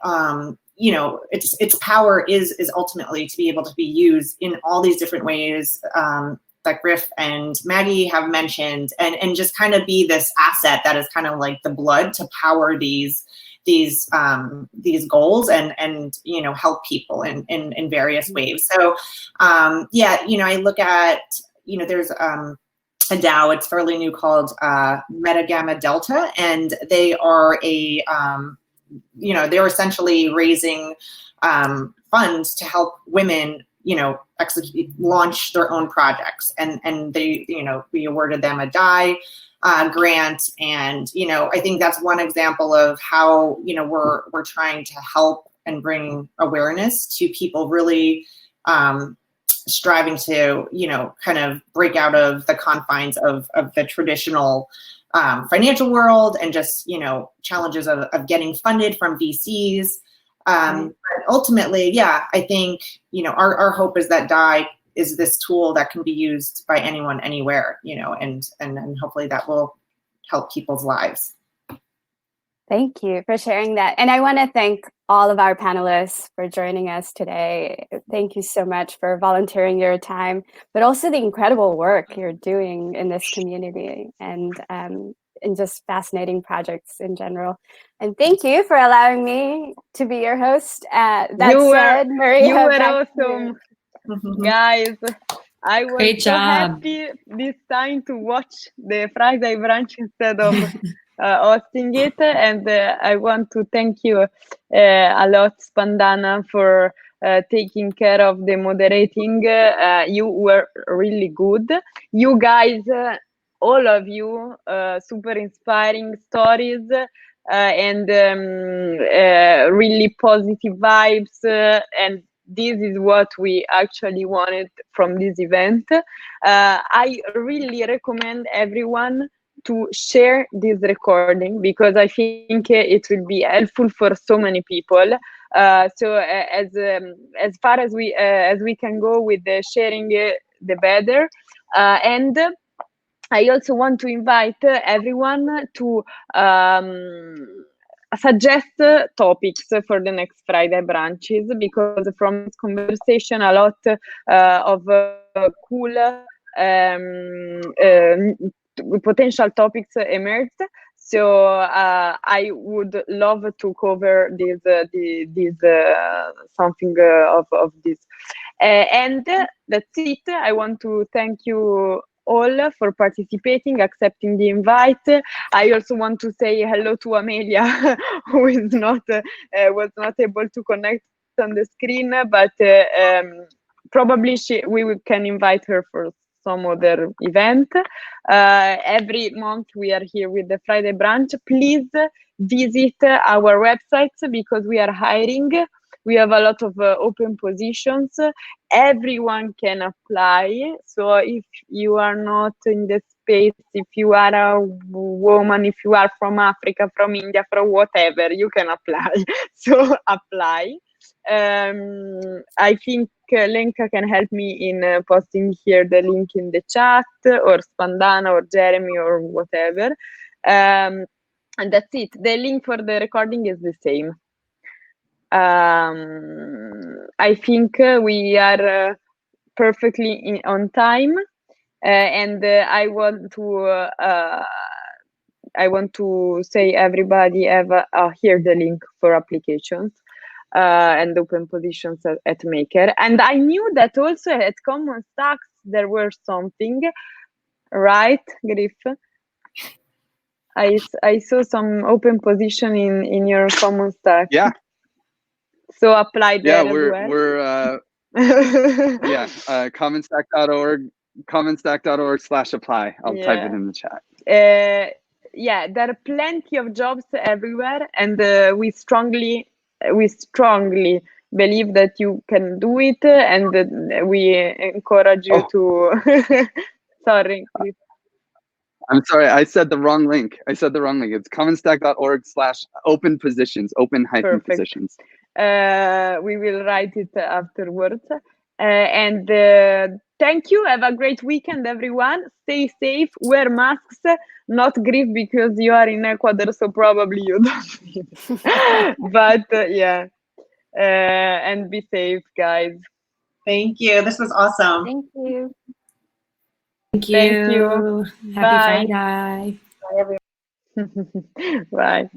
its power is ultimately to be able to be used in all these different ways Griff and Maggie have mentioned, and just kind of be this asset that is kind of like the blood to power these goals and help people in various ways. So I look at, there's a DAO, it's fairly new, called Meta Gamma Delta, and they are they're essentially raising funds to help women launch their own projects, and they we awarded them a DAI grant, and I think that's one example of how we're trying to help and bring awareness to people really striving to kind of break out of the confines of the traditional financial world, and just challenges of getting funded from VCs. But ultimately, I think our hope is that DAI is this tool that can be used by anyone, anywhere, and hopefully that will help people's lives. Thank you for sharing that. And I want to thank all of our panelists for joining us today. Thank you so much for volunteering your time, but also the incredible work you're doing in this community, and just fascinating projects in general. And thank you for allowing me to be your host. Maria, you were awesome. Guys, I was Great so job. happy this time to watch the FriDAI Brunch instead of hosting it, and I want to thank you a lot, Spandana, for taking care of the moderating. You were really good. You guys, all of you, super inspiring stories and really positive vibes, and this is what we actually wanted from this event. I really recommend everyone to share this recording, because I think it will be helpful for so many people. So as far as we can go with the sharing, the better. And I also want to invite everyone to suggest topics for the next FriDAI brunches, because from this conversation a lot of cool potential topics emerged. So I would love to cover this something of this. And that's it. I want to thank you all for participating, accepting the invite. I also want to say hello to Amelia, who is was not able to connect on the screen, but probably we can invite her for some other event. Every month we are here with the FriDAI Brunch. Please visit our websites, because we are hiring. We have a lot of open positions. Everyone can apply. So if you are not in the space, if you are a woman, if you are from Africa, from India, from whatever, you can apply. So apply. I think Lenka can help me in posting here the link in the chat, or Spandana or Jeremy or whatever. And that's it. The link for the recording is the same. I think we are perfectly on time, and I want to say everybody have here the link for applications and open positions at Maker. And I knew that also at Common Stacks there were something, right, Griff? I saw some open position in your Common Stack. Yeah. So apply there as well. We're commonstack.org/apply. I'll type it in the chat. Yeah, there are plenty of jobs everywhere, and we strongly believe that you can do it, and we encourage you to. Sorry. I'm sorry, I said the wrong link. It's commonstack.org/open positions, open-positions. We will write it afterwards. And thank you. Have a great weekend, everyone. Stay safe. Wear masks. Not Griff, because you are in Ecuador, so probably you don't need it. But yeah. And be safe, guys. Thank you. This was awesome. Thank you. Thank you. Thank you. Happy Bye. Friday. Bye, everyone. Bye.